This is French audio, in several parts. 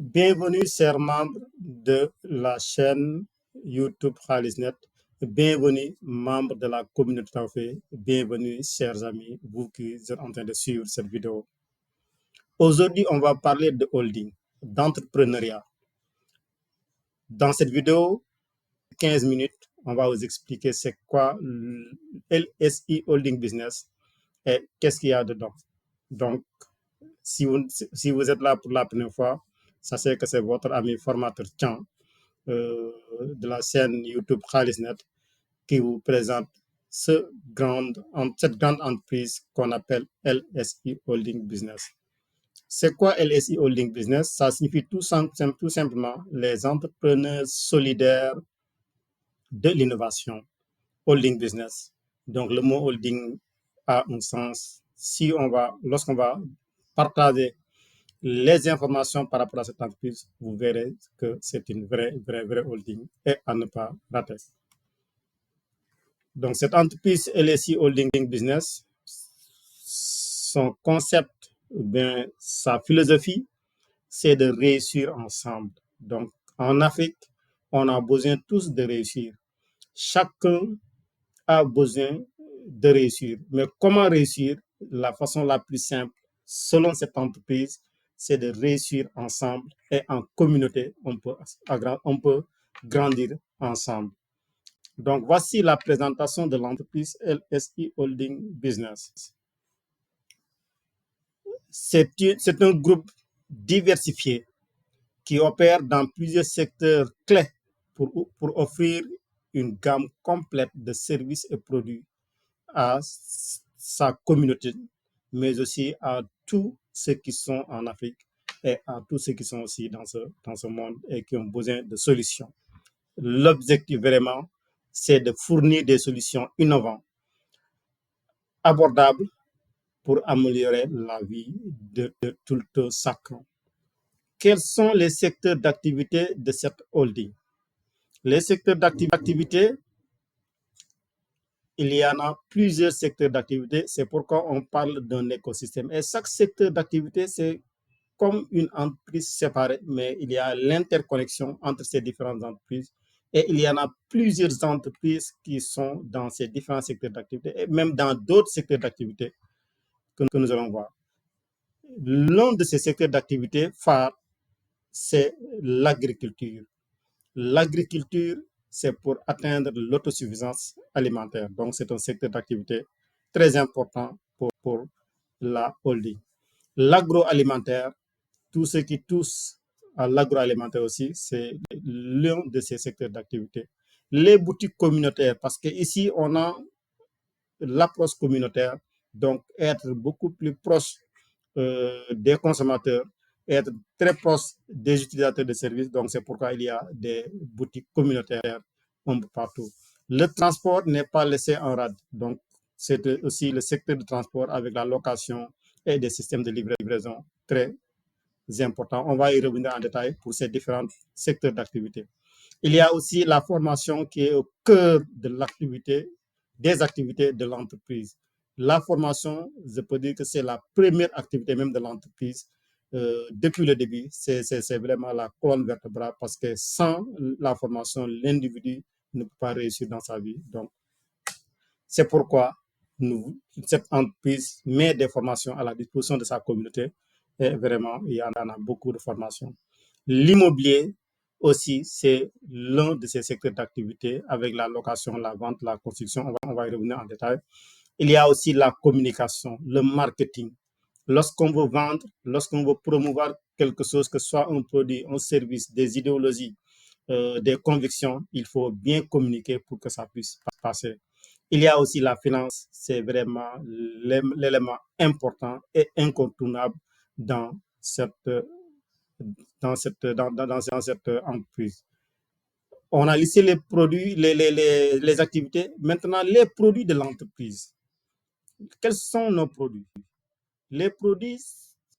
Bienvenue, chers membres de la chaîne YouTube Khalisnet. Bienvenue, membres de la communauté Tawfekh. Bienvenue, chers amis, vous qui êtes en train de suivre cette vidéo. Aujourd'hui, on va parler de holding, d'entrepreneuriat. Dans cette vidéo, 15 minutes, on va vous expliquer c'est quoi LSI Holding Business et qu'est-ce qu'il y a dedans. Donc, si vous êtes là pour la première fois, sachez que c'est votre ami formateur Tian de la chaîne YouTube Khalisnet qui vous présente cette grande entreprise qu'on appelle LSI Holding Business. C'est quoi LSI Holding Business? Ça signifie tout simplement les entrepreneurs solidaires de l'innovation. Holding Business. Donc le mot holding a un sens. Lorsqu'on va partager les informations par rapport à cette entreprise, vous verrez que c'est une vraie holding et à ne pas rater. Donc, cette entreprise LSI Holding Business, son concept, bien, sa philosophie, c'est de réussir ensemble. Donc, en Afrique, on a besoin tous de réussir. Chacun a besoin de réussir. Mais comment réussir? La façon la plus simple, selon cette entreprise, c'est de réussir ensemble et en communauté, on peut grandir ensemble. Donc, voici la présentation de l'entreprise LSI Holding Business. C'est un groupe diversifié qui opère dans plusieurs secteurs clés pour offrir une gamme complète de services et produits à sa communauté, mais aussi à tous ceux qui sont en Afrique et à tous ceux qui sont aussi dans ce monde et qui ont besoin de solutions. L'objectif vraiment, c'est de fournir des solutions innovantes, abordables pour améliorer la vie de tout le chacun. Quels sont les secteurs d'activité de cette holding? Les secteurs d'activité, il y en a plusieurs secteurs d'activité, c'est pourquoi on parle d'un écosystème. Et chaque secteur d'activité, c'est comme une entreprise séparée, mais il y a l'interconnexion entre ces différentes entreprises. Et il y en a plusieurs entreprises qui sont dans ces différents secteurs d'activité, et même dans d'autres secteurs d'activité que nous allons voir. L'un de ces secteurs d'activité phares, c'est l'agriculture. L'agriculture, c'est pour atteindre l'autosuffisance alimentaire. Donc, c'est un secteur d'activité très important pour la holding. L'agroalimentaire, tout ce qui touche à l'agroalimentaire aussi, c'est l'un de ces secteurs d'activité. Les boutiques communautaires, parce qu'ici, on a l'approche communautaire, donc être beaucoup plus proche des consommateurs, être très proche des utilisateurs de services. Donc, c'est pourquoi il y a des boutiques communautaires un peu partout. Le transport n'est pas laissé en rade. Donc, c'est aussi le secteur du transport avec la location et des systèmes de livraison très importants. On va y revenir en détail pour ces différents secteurs d'activité. Il y a aussi la formation qui est au cœur de des activités de l'entreprise. La formation, je peux dire que c'est la première activité même de l'entreprise. Depuis le début, c'est vraiment la colonne vertébrale parce que sans la formation, l'individu ne peut pas réussir dans sa vie. Donc, c'est pourquoi cette entreprise met des formations à la disposition de sa communauté. Et vraiment, il y en a beaucoup de formations. L'immobilier aussi, c'est l'un de ces secteurs d'activité avec la location, la vente, la construction. On va y revenir en détail. Il y a aussi la communication, le marketing. Lorsqu'on veut vendre, lorsqu'on veut promouvoir quelque chose, que ce soit un produit, un service, des idéologies, des convictions, il faut bien communiquer pour que ça puisse passer. Il y a aussi la finance, c'est vraiment l'élément important et incontournable dans cette entreprise. On a listé les produits, les activités. Maintenant, les produits de l'entreprise. Quels sont nos produits? Les produits,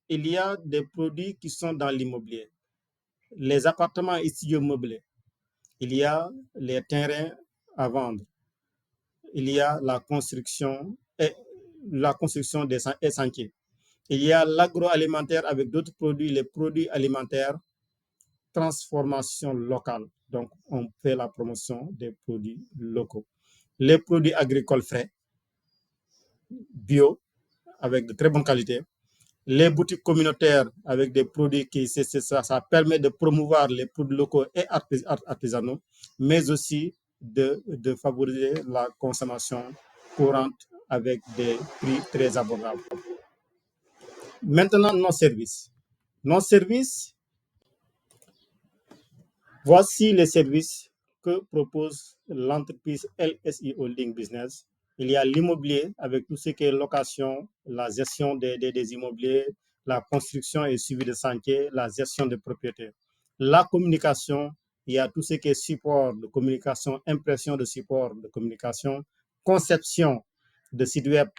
il y a des produits qui sont dans l'immobilier. Les appartements et studios meublés. Il y a les terrains à vendre. Il y a la construction des sentiers. Il y a l'agroalimentaire avec d'autres produits, les produits alimentaires transformation locale. Donc, on fait la promotion des produits locaux. Les produits agricoles frais, bio, avec de très bonne qualité. Les boutiques communautaires avec des produits qui, ça permet de promouvoir les produits locaux et artisanaux, mais aussi de favoriser la consommation courante avec des prix très abordables. Maintenant, nos services. Nos services, voici les services que propose l'entreprise LSI Holding Business. Il y a l'immobilier avec tout ce qui est location, la gestion des immobiliers, la construction et suivi de chantier, la gestion des propriétés. La communication, il y a tout ce qui est support de communication, impression de support de communication, conception de sites web,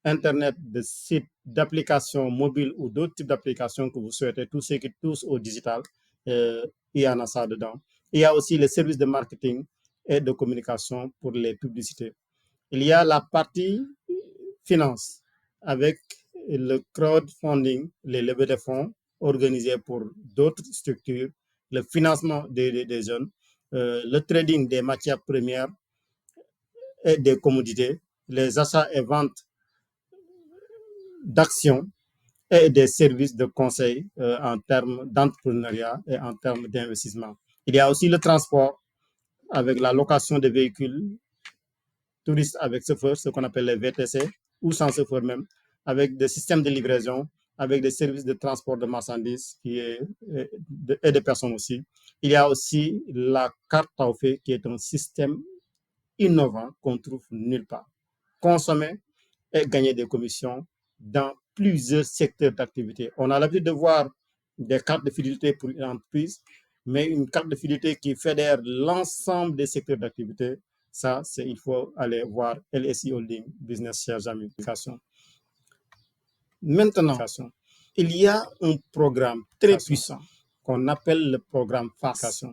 Internet, de sites, d'applications mobiles ou d'autres types d'applications que vous souhaitez, tout ce qui touche au digital, il y en a ça dedans. Il y a aussi les services de marketing et de communication pour les publicités. Il y a la partie finance avec le crowdfunding, les levées de fonds organisées pour d'autres structures, le financement des jeunes, le trading des matières premières et des commodités, les achats et ventes d'actions et des services de conseil en termes d'entrepreneuriat et en termes d'investissement. Il y a aussi le transport avec la location de véhicules touristes avec chauffeur, ce qu'on appelle les VTC, ou sans chauffeur même, avec des systèmes de livraison, avec des services de transport de marchandises et de personnes aussi. Il y a aussi la carte Taufé, qui est un système innovant qu'on trouve nulle part. Consommer et gagner des commissions dans plusieurs secteurs d'activité. On a l'habitude de voir des cartes de fidélité pour une entreprise, mais une carte de fidélité qui fédère l'ensemble des secteurs d'activité, ça, il faut aller voir LSI Holding Business, chers amis. Maintenant, il y a un programme très puissant qu'on appelle le programme FAS,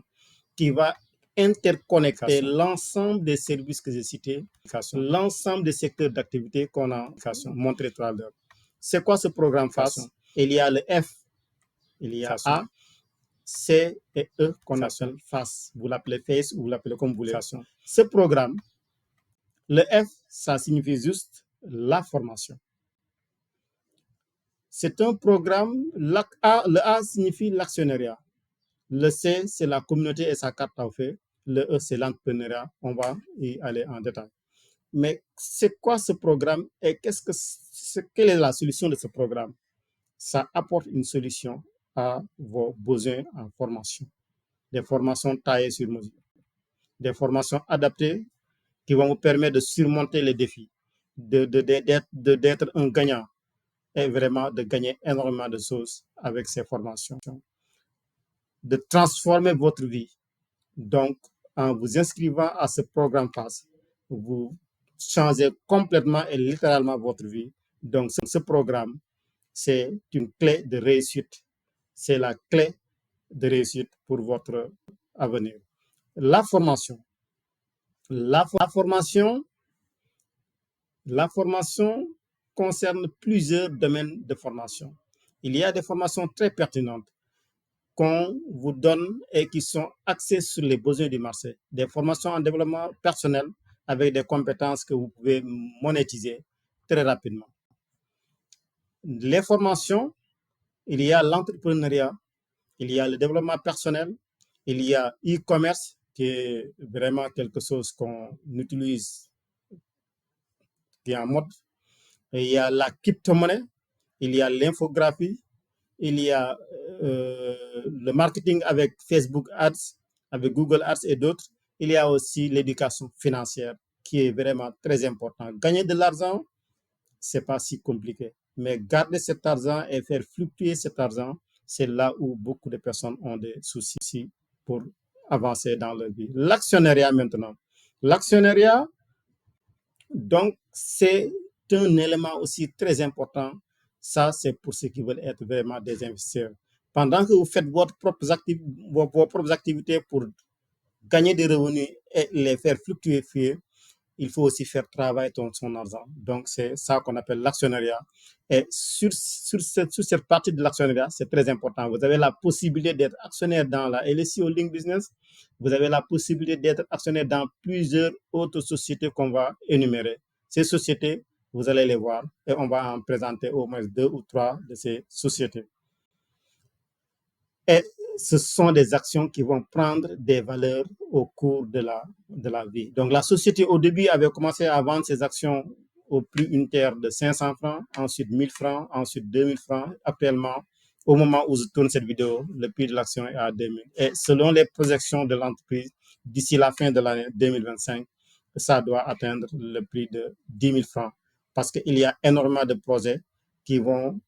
qui va interconnecter l'ensemble des services que j'ai cités, l'ensemble des secteurs d'activité qu'on a montré tout à l'heure. C'est quoi ce programme FAS? Il y a le F, il y a A, C et E qu'on appelle FAS. Vous l'appelez FACE ou vous l'appelez comme vous voulez. Ce programme, le F, ça signifie juste la formation. C'est un programme, le A signifie l'actionnariat. Le C, c'est la communauté et sa carte à fait. Le E, c'est l'entrepreneuriat. On va y aller en détail. Mais c'est quoi ce programme et quelle est la solution de ce programme? Ça apporte une solution à vos besoins en formation. Des formations taillées sur mesure. Des formations adaptées qui vont vous permettre de surmonter les défis, d'être un gagnant et vraiment de gagner énormément de choses avec ces formations. De transformer votre vie. Donc, en vous inscrivant à ce programme FAS, vous changez complètement et littéralement votre vie. Donc, ce programme, c'est une clé de réussite. C'est la clé de réussite pour votre avenir. La formation. La formation concerne plusieurs domaines de formation. Il y a des formations très pertinentes qu'on vous donne et qui sont axées sur les besoins du marché. Des formations en développement personnel avec des compétences que vous pouvez monétiser très rapidement. Les formations, il y a l'entrepreneuriat, il y a le développement personnel, il y a e-commerce, qui est vraiment quelque chose qu'on utilise, qui est en mode. Il y a la crypto-monnaie, il y a l'infographie, il y a le marketing avec Facebook Ads, avec Google Ads et d'autres. Il y a aussi l'éducation financière qui est vraiment très important. Gagner de l'argent, ce n'est pas si compliqué. Mais garder cet argent et faire fluctuer cet argent, c'est là où beaucoup de personnes ont des soucis pour avancer dans leur vie. L'actionnariat maintenant. L'actionnariat, donc, c'est un élément aussi très important. Ça, c'est pour ceux qui veulent être vraiment des investisseurs. Pendant que vous faites vos propres activités pour gagner des revenus et les faire fluctuer, il faut aussi faire travailler son argent. Donc, c'est ça qu'on appelle l'actionnariat. Et sur cette partie de l'actionnariat, c'est très important. Vous avez la possibilité d'être actionnaire dans la LSI Holding Business. Vous avez la possibilité d'être actionnaire dans plusieurs autres sociétés qu'on va énumérer. Ces sociétés, vous allez les voir et on va en présenter au moins 2 ou 3 de ces sociétés. Et ce sont des actions qui vont prendre des valeurs au cours de la vie. Donc, la société, au début, avait commencé à vendre ses actions au prix unitaire de 500 francs, ensuite 1000 francs, ensuite 2000 francs. Actuellement, au moment où je tourne cette vidéo, le prix de l'action est à 2000. Et selon les projections de l'entreprise, d'ici la fin de l'année 2025, ça doit atteindre le prix de 10 000 francs parce qu'il y a énormément de projets qui vont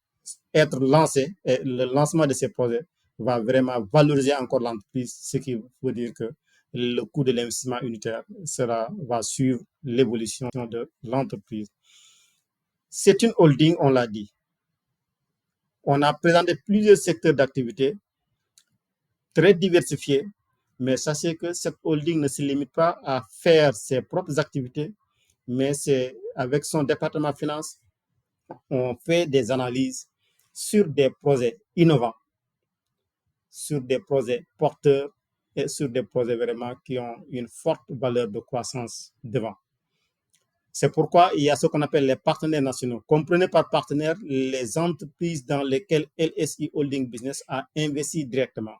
être lancés et le lancement de ces projets va vraiment valoriser encore l'entreprise, ce qui veut dire que le coût de l'investissement unitaire va suivre l'évolution de l'entreprise. C'est une holding, on l'a dit. On a présenté plusieurs secteurs d'activité très diversifiés, mais sachez que cette holding ne se limite pas à faire ses propres activités, mais c'est avec son département finance, on fait des analyses sur des projets innovants, sur des projets porteurs et sur des projets vraiment qui ont une forte valeur de croissance devant. C'est pourquoi il y a ce qu'on appelle les partenaires nationaux. Comprenez par partenaire les entreprises dans lesquelles LSI Holding Business a investi directement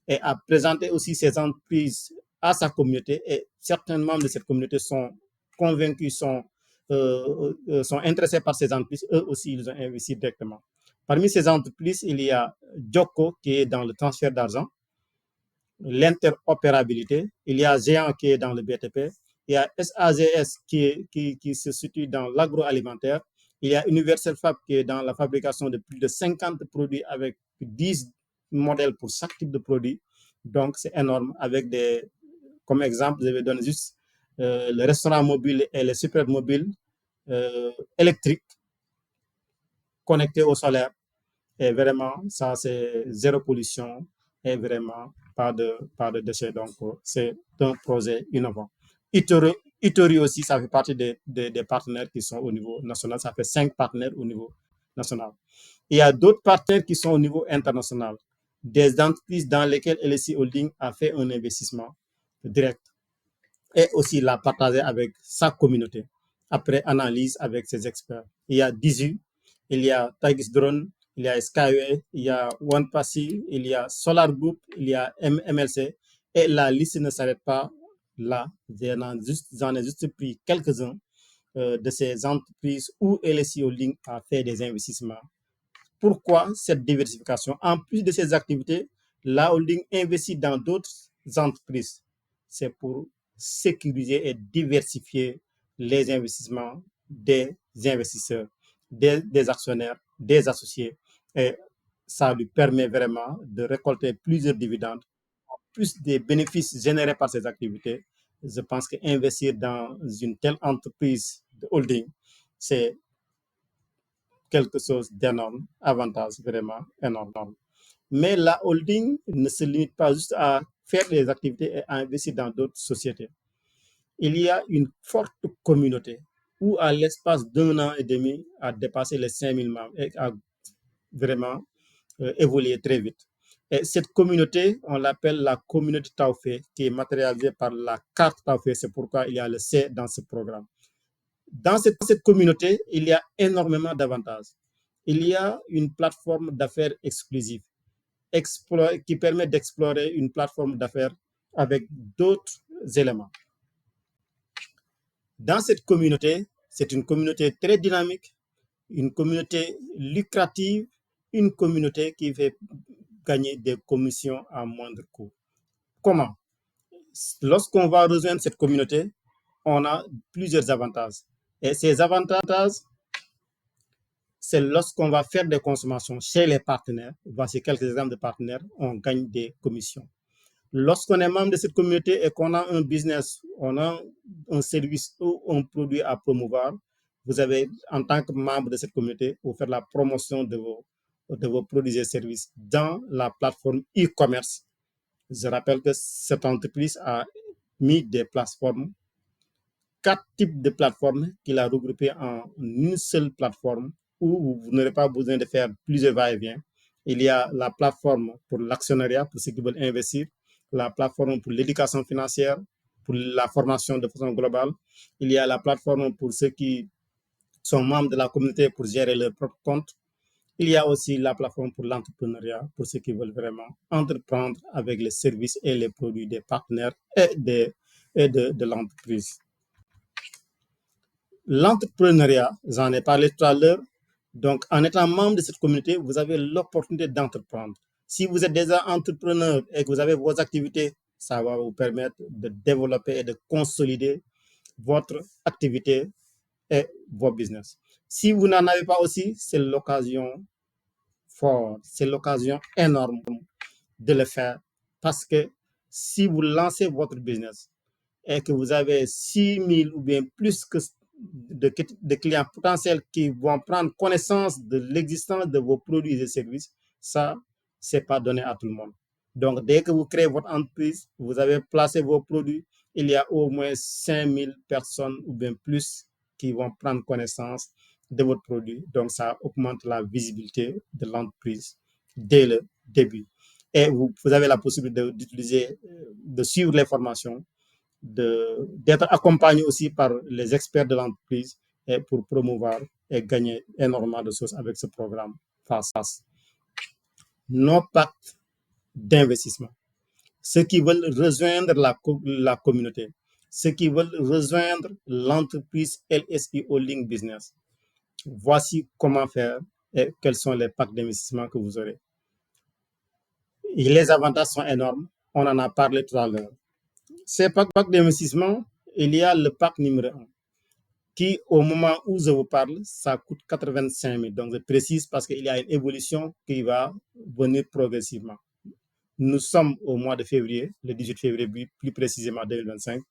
et a présenté aussi ces entreprises à sa communauté. Et certains membres de cette communauté sont convaincus, sont intéressés par ces entreprises. Eux aussi, ils ont investi directement. Parmi ces entreprises, il y a Joko qui est dans le transfert d'argent, l'interopérabilité. Il y a Géant qui est dans le BTP. Il y a SAGS qui se situe dans l'agroalimentaire. Il y a Universal Fab qui est dans la fabrication de plus de 50 produits avec 10 modèles pour chaque type de produit. Donc, c'est énorme. Comme exemple, je vais donner juste le restaurant mobile et les super mobiles électriques connectés au solaire. Et vraiment, ça, c'est zéro pollution et vraiment pas de déchets. Donc, c'est un projet innovant. Itori aussi, ça fait partie des partenaires qui sont au niveau national. Ça fait 5 partenaires au niveau national. Il y a d'autres partenaires qui sont au niveau international. Des entreprises dans lesquelles LSI Holding a fait un investissement direct et aussi l'a partagé avec sa communauté après analyse avec ses experts. Il y a Dizu, il y a Tigis Drone, il y a Skyway, il y a OnePassy, il y a Solar Group, il y a MLC et la liste ne s'arrête pas là. J'en ai juste pris quelques-uns de ces entreprises où LSI Holding a fait des investissements. Pourquoi cette diversification? En plus de ces activités, la holding investit dans d'autres entreprises. C'est pour sécuriser et diversifier les investissements des investisseurs, des actionnaires, des associés. Et ça lui permet vraiment de récolter plusieurs dividendes, plus des bénéfices générés par ces activités. Je pense qu'investir dans une telle entreprise de holding, c'est quelque chose d'énorme, avantage vraiment énorme. Mais la holding ne se limite pas juste à faire des activités et à investir dans d'autres sociétés. Il y a une forte communauté où, à l'espace d'un an et demi, a dépassé les 5000 membres et a vraiment évolué très vite. Et cette communauté, on l'appelle la communauté Taufé, qui est matérialisée par la carte Taufé. C'est pourquoi il y a le C dans ce programme. Dans cette communauté, il y a énormément d'avantages. Il y a une plateforme d'affaires exclusive qui permet d'explorer une plateforme d'affaires avec d'autres éléments. Dans cette communauté, c'est une communauté très dynamique, une communauté lucrative, une communauté qui fait gagner des commissions à moindre coût. Comment? Lorsqu'on va rejoindre cette communauté, on a plusieurs avantages. Et ces avantages, c'est lorsqu'on va faire des consommations chez les partenaires. Voici quelques exemples de partenaires, on gagne des commissions. Lorsqu'on est membre de cette communauté et qu'on a un business, on a un service ou un produit à promouvoir, vous avez, en tant que membre de cette communauté, vous faire la promotion de vos produits et services dans la plateforme e-commerce. Je rappelle que cette entreprise a mis des plateformes 4 types de plateformes qu'il a regroupées en une seule plateforme où vous n'aurez pas besoin de faire plusieurs va-et-vient. Il y a la plateforme pour l'actionnariat, pour ceux qui veulent investir, la plateforme pour l'éducation financière, pour la formation de façon globale. Il y a la plateforme pour ceux qui sont membres de la communauté pour gérer leur propre compte. Il y a aussi la plateforme pour l'entrepreneuriat, pour ceux qui veulent vraiment entreprendre avec les services et les produits des partenaires et de l'entreprise. L'entrepreneuriat, j'en ai parlé tout à l'heure. Donc, en étant membre de cette communauté, vous avez l'opportunité d'entreprendre. Si vous êtes déjà entrepreneur et que vous avez vos activités, ça va vous permettre de développer et de consolider votre activité et vos business. Si vous n'en avez pas aussi, c'est l'occasion forte, c'est l'occasion énorme de le faire parce que si vous lancez votre business et que vous avez 6 000 ou bien plus que de clients potentiels qui vont prendre connaissance de l'existence de vos produits et services, ça, c'est pas donné à tout le monde. Donc, dès que vous créez votre entreprise, vous avez placé vos produits, il y a au moins 5 000 personnes ou bien plus qui vont prendre connaissance de votre produit. Donc, ça augmente la visibilité de l'entreprise dès le début. Et vous avez la possibilité d'utiliser, de suivre les formations, d'être accompagné aussi par les experts de l'entreprise et pour promouvoir et gagner énormément de choses avec ce programme face. Nos pactes d'investissement. Ceux qui veulent rejoindre la communauté, ceux qui veulent rejoindre l'entreprise LSI Holding Business. Voici comment faire et quels sont les packs d'investissement que vous aurez. Et les avantages sont énormes. On en a parlé tout à l'heure. Ces packs d'investissement, il y a le pack numéro 1 qui, au moment où je vous parle, ça coûte 85 000. Donc, je précise parce qu'il y a une évolution qui va venir progressivement. Nous sommes au mois de février, le 18 février, plus précisément 2025.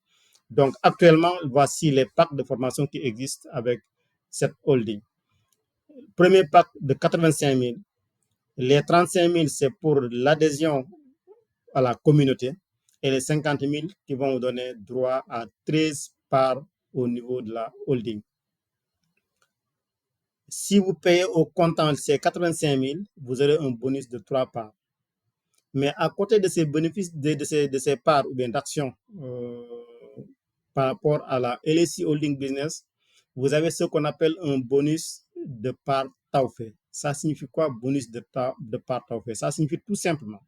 Donc, actuellement, voici les packs de formation qui existent avec cette holding. Premier pack de 85 000. Les 35 000, c'est pour l'adhésion à la communauté et les 50 000 qui vont vous donner droit à 13 parts au niveau de la holding. Si vous payez au comptant ces 85 000, vous aurez un bonus de 3 parts. Mais à côté de ces bénéfices, de ces parts ou bien d'actions par rapport à la LSI Holding Business, vous avez ce qu'on appelle un bonus de part Taufé. Ça signifie quoi, bonus de part Taufé? Ça signifie tout simplement,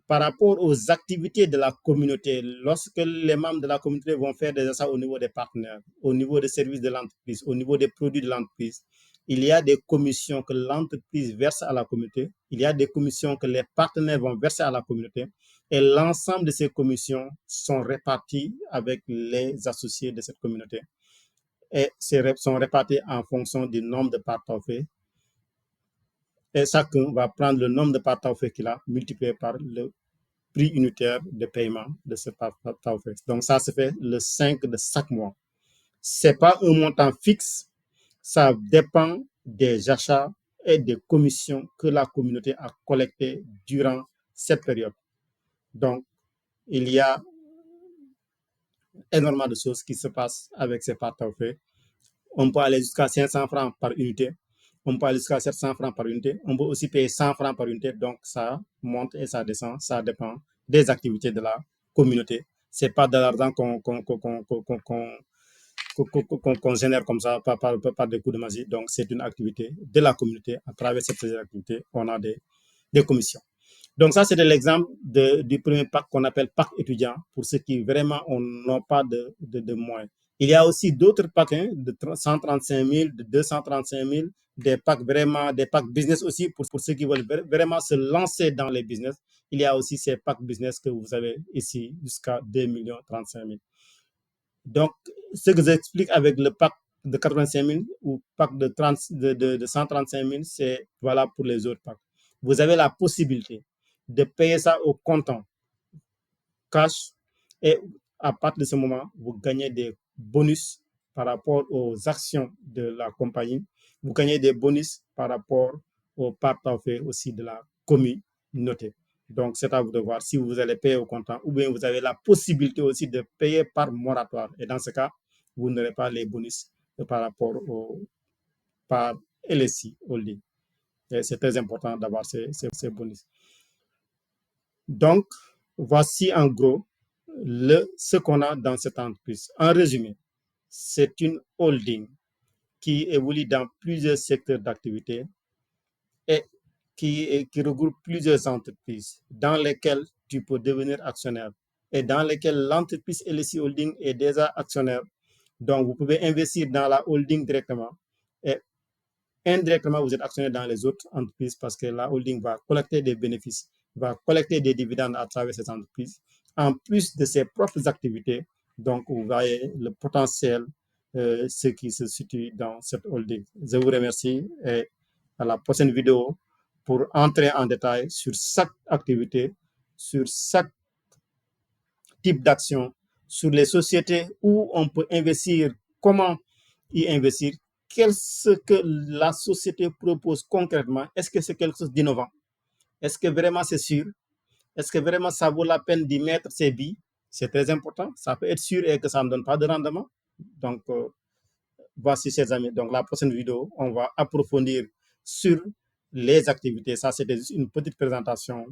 par rapport aux activités de la communauté, lorsque les membres de la communauté vont faire des achats au niveau des partenaires, au niveau des services de l'entreprise, au niveau des produits de l'entreprise, il y a des commissions que l'entreprise verse à la communauté, il y a des commissions que les partenaires vont verser à la communauté, et l'ensemble de ces commissions sont réparties avec les associés de cette communauté. Et sont réparties en fonction du nombre de parts Taufé. Et chacun va prendre le nombre de parts Taufé qu'il a multiplié par le prix unitaire de paiement de ce part Taufé. Donc, ça se fait le 5 de chaque mois. Ce n'est pas un montant fixe, ça dépend des achats et des commissions que la communauté a collectées durant cette période. Donc, il y a énormément de choses qui se passent avec ces parts Taufé. On peut aller jusqu'à 500 francs par unité. On peut aller jusqu'à 700 francs par unité. On peut aussi payer 100 francs par unité. Donc, ça monte et ça descend. Ça dépend des activités de la communauté. Ce n'est pas de l'argent qu'on génère comme ça par des coups de magie. Donc, c'est une activité de la communauté. À travers cette activité, on a des commissions. Donc, ça, c'était l'exemple du premier pack qu'on appelle pack étudiant pour ceux qui vraiment n'ont pas de moyens. Il y a aussi d'autres packs de 135 000, de 235 000, des packs business aussi pour ceux qui veulent vraiment se lancer dans les business. Il y a aussi ces packs business que vous avez ici jusqu'à 2 35 000. Donc, ce que j'explique avec le pack de 85 000 ou pack de 135 000, c'est valable pour les autres packs. Vous avez la possibilité de payer ça au comptant, cash, et à partir de ce moment, vous gagnez des bonus par rapport aux actions de la compagnie. Vous gagnez des bonus par rapport aux parts Taufé aussi de la communauté. Donc, c'est à vous de voir si vous allez payer au comptant ou bien vous avez la possibilité aussi de payer par moratoire. Et dans ce cas, vous n'aurez pas les bonus par rapport par LSI Holding. Et c'est très important d'avoir ces bonus. Donc, voici en gros ce qu'on a dans cette entreprise. En résumé, c'est une holding qui évolue dans plusieurs secteurs d'activité et qui regroupe plusieurs entreprises dans lesquelles tu peux devenir actionnaire et dans lesquelles l'entreprise LSI Holding est déjà actionnaire. Donc, vous pouvez investir dans la holding directement et indirectement, vous êtes actionnaire dans les autres entreprises parce que la holding va collecter des bénéfices, va collecter des dividendes à travers ces entreprises, en plus de ses propres activités. Donc, vous voyez le potentiel, ce qui se situe dans cette holding. Je vous remercie et à la prochaine vidéo pour entrer en détail sur chaque activité, sur chaque type d'action, sur les sociétés où on peut investir, comment y investir, qu'est-ce que la société propose concrètement, est-ce que c'est quelque chose d'innovant, est-ce que vraiment c'est sûr, est-ce que vraiment ça vaut la peine d'y mettre ses billes, c'est très important, ça peut être sûr et que ça ne donne pas de rendement. Donc, voici, chers amis, donc la prochaine vidéo, on va approfondir sur les activités. Ça, c'était juste une petite présentation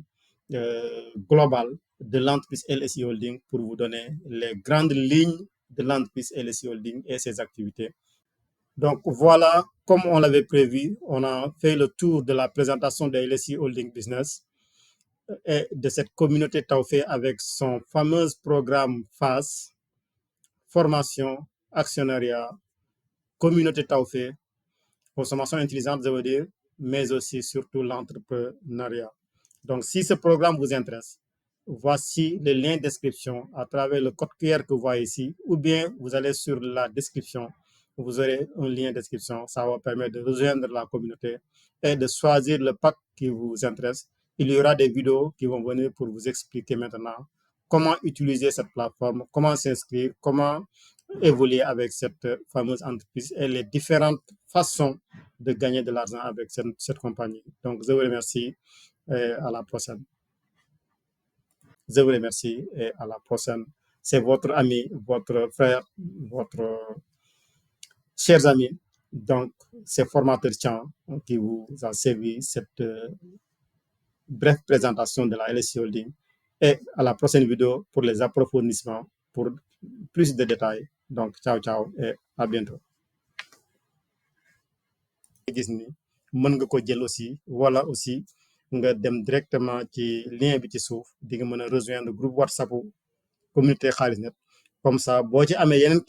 globale de l'entreprise LSI Holding pour vous donner les grandes lignes de l'entreprise LSI Holding et ses activités. Donc voilà, comme on l'avait prévu, on a fait le tour de la présentation de LSI Holding Business et de cette communauté Tawfé avec son fameux programme FAS, formation, actionnariat, communauté Tawfé, consommation intelligente, je veux dire, mais aussi surtout l'entrepreneuriat. Donc, si ce programme vous intéresse, voici le lien description à travers le code QR que vous voyez ici, ou bien vous allez sur la description, vous aurez un lien description, ça va permettre de rejoindre la communauté et de choisir le pack qui vous intéresse. Il y aura des vidéos qui vont venir pour vous expliquer maintenant comment utiliser cette plateforme, comment s'inscrire, comment évoluer avec cette fameuse entreprise et les différentes façons de gagner de l'argent avec cette compagnie. Donc, je vous remercie et à la prochaine. Je vous remercie et à la prochaine. C'est votre ami, votre frère, votre chers amis. Donc, c'est Formateur Chan qui vous a servi cette brève présentation de la LSI Holding. Et à la prochaine vidéo pour les approfondissements, pour plus de détails. Donc, ciao, ciao et à bientôt. Gis ni mën nga ko jël aussi wala aussi nga dem directement ci lien bi ci suuf di nga mën a rejoindre groupe WhatsApp communauté Xaalisnet comme ça boo ci amee yeneen